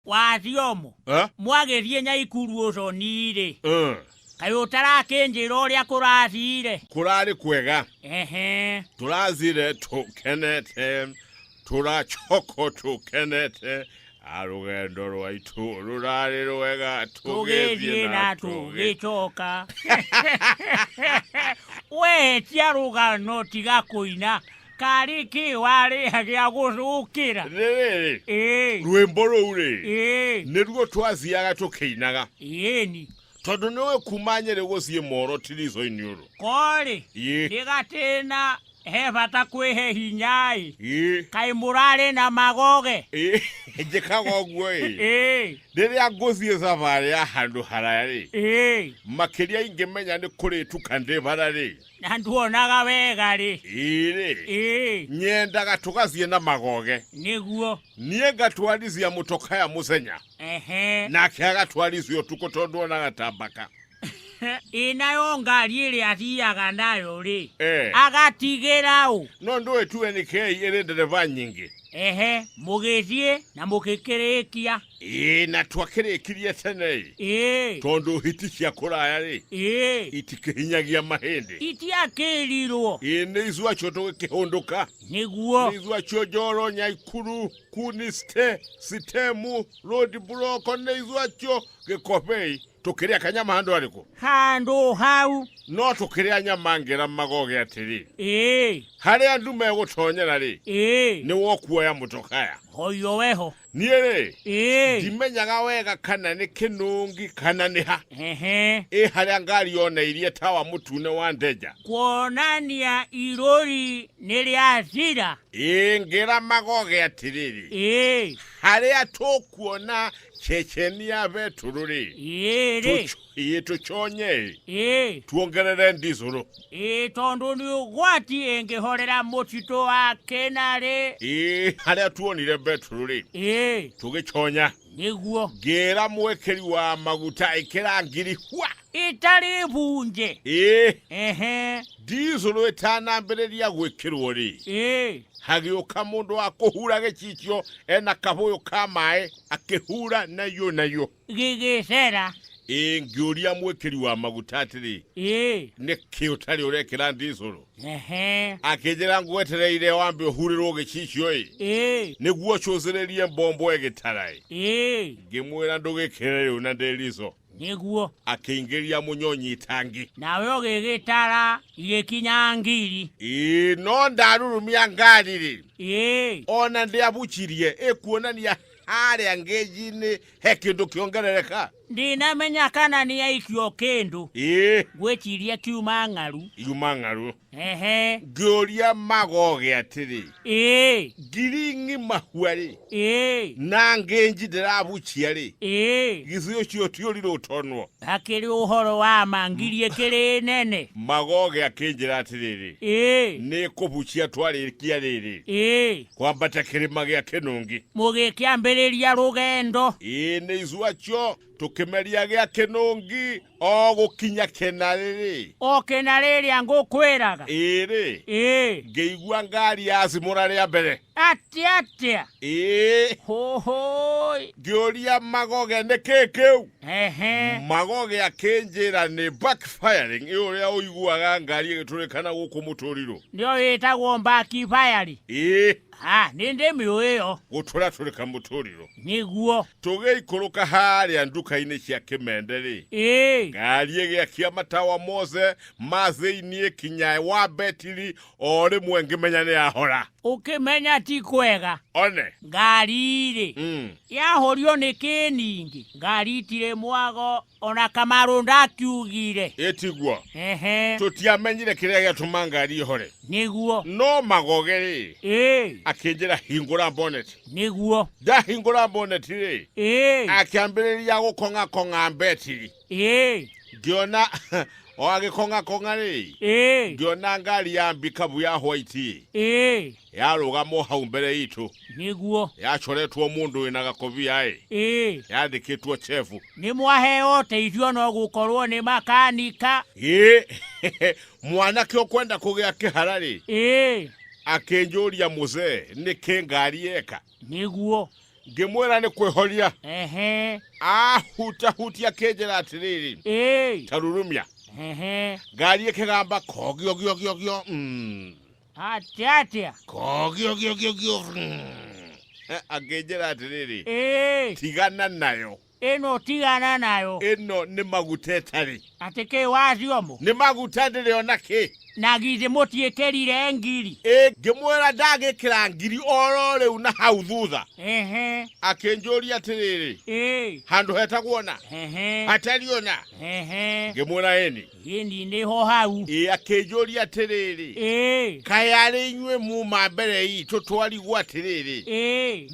Watiomo. Mwagerie Nyaikuru uconire. Kayo tarakenjira uria kurathire. Kurari kwega. Turazire tukenete. Turachoko tukenete. Arugendo rwaitu rurari rwega tugithie na tugicoka. We tia rugano tiga kuina. Kariki wari hagia gucukira. Rwimbo ruri. Nirwo twathiaga tukiinaga. Ni. Tondu niwe kumanyire guthie moro tirizo iniuru. Kori. Ndigatena he bata kwihe hinyai. Kai murare na magoge. Njikaga guo riria nguthie safari ya handu harari. Makiria ingimenya ni kurituka ndi barari. Na nduonaga wega ri. Nyendaga tugathie na magoge. Niguo. Nie ngatwarithia mutoka ya musenya. Nake agatwarithio tuko tondu onaga tambaka. Inayo ngari iri athiaga nayo ri. Agatigira u. No ndoe tu NK iri ndereva nyingi. Mugithie na mugikirikia. Na twakirikirie tene. Tondu hiti cia kuraya ri. Itikihinyagia mahindi. Itiakirirwo. Ni izwa choto gikihunduka. Niguo. Ni izwa chojoro Nyaikuru kuniste sitemu road block ni izwa cho gikopei. Tukiria kanyama handu ariko. Handu hau. No tukiria nyama ngira magoge atiri. Hari andu megutonyera ri. Ni wokuoya mutokaya. Hoyo weho. Niere. Dimenyaga wega kana ni kinungi kana ni ha. Hari ngari yona irie tawa mutune wa ndeja. Kuonania irori niri athira. Ngira magoge atiriri. Hari atokuona chechenia vetururi. Tuchonye. Tuongerere ndizuru. Tondu ni ugwati engihorera mutito wa kenare. Haria tuonire betururi. Tugichonya. Niguo. Gira mwekeri wa Maguta ikira ngiri hwa. Itari bunje. Ndizuru itanambereria gwikirwo ri. Hagioka mundu akuhura gichicho ena kaboyo kamae akihura nayo. Gigicera. Ngiuria mwekeri wa Maguta atiri. Ni kiutari urekira ndizuru. Akijira ngwetereire wambe hurirwo gichicho niguo cuzirerie mbombo egitarai. Ngimwira ndugikire una nderizo. Niguo. Akingiria munyonyi itangi. Nawe ogigitara igikinya Ngiri. No ndarurumia Ngari ri. Ona ndiabuchirie ekuonania haria ngejini he kindu kiongerereka. Ndinamenya kana ni aikio kindu. Gwetiria kiuma ngaru. Yuma ngaru. Ngoria magoge atiri. Giringi mahuari. Na ngenji ndirabuchia ri. Githio cio tioriro utonwo. Akiri uhoro wa mangirie kiri nene. Magoge akinjira atiriri. Ni kubuchia twarikia riri. Kwambata kirima gia kinungi. Mugikiambiriria rugendo. Ni izwa cio tukimeria gia kinungi gukinya kenariri. Kenariri angukwiraga. Ngeigua Ngari azimura ria mbere. Atia. Hohoi. Ngioria magoge ni kikeu. Magoge akinjira ni backfiring. Uria uiguaga Ngari igiturikana guku muturiro. Ndio yetagwo backfiring. Ninde miyo. Gutura turika muturiro. Niguo. Tugeikuruka haria nduka-ini cia kimende ri. Ngari igiakia matawa mose mathini kinya wa betiri ori mwengimenya ni ahora. Ukimenya ti kwega. One. Ngari ri. Yahorio ni kiningi. Ngari tire mwago ona Kamaru ndakiugire. Etigwo. Tutiamenyire kiria giatuma Ngari ihore. Niguo. No magoge ri. Akinjira hingura bonnet. Niguo. Da hingura bonnet ri. Akiambiriria gukonga betiri. Ngiona oagikonga ri. Ngiona Ngari yambika buya white. Yarugamo hau mbere itu. Niguo. Yachoretwo mundu wina gakobia yandikitwo chefu. Ni mwaheo teithio no gukorwo ni makanika. Mwana kyo kwenda kugia kiharari. Akenjuria muze ni Ngari eka. Niguo. ngimwira ni kwihoria hutia kenjera atiriri tarurumia ngari ikigamba kogio atia kogio akenjera atiriri tigana nayo ino ni maguta etari ateke waziomo ni maguta ndiriona ki na gize motiekerire ngiri ngimwira ndagikira ngiri oro riu na hau thutha akenjoria atiriri handu hetagwona hatariona ngimwira eni niho hau akenjoria atiriri kayari inywe muma mbere itu twarigwa atiriri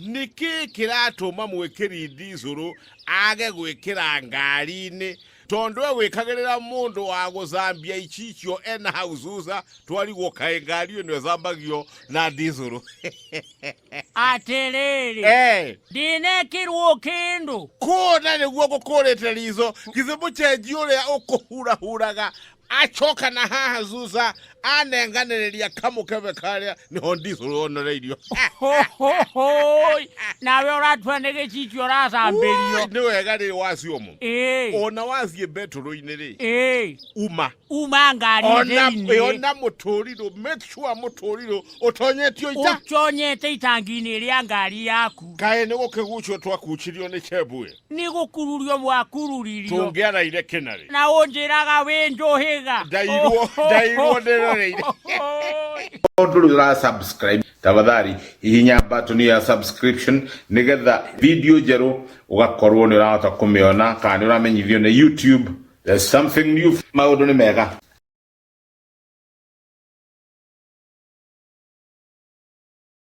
niki kiratuma mwikiri ndizuru age gwikira ngari-ini tondu gwikagirira mundu wa guzambia ichichio ena hauzuza twarigwo kae ngari ino zambagio na ndizuru atiriri ndinekirwo kindu kuna niguo gukurite rizo kizibu chenji uria ukuhurahuraga achoka na haha zuza anenganereria kamukebe karia niho ndizuru onoreirio nawe uratwanege chichio razamberio ni wega ri waciomo ona wathie petro-ini ri uma ngari ona muturiro make sure muturiro utonyete itangi-ini ria ngari yaku kae ni gukigucio twakuchirio ni chebue ni gukururio mwakururirio tungiaraire kinari na unjiraga winjuhiga ndairwo nderereire nduru ra subscribe tafadhali hihinya button ya subscription nigetha video jeru ugakorwo ni urahota kumiona kana uramenyithio ni YouTube. There's something new maundu ni mega.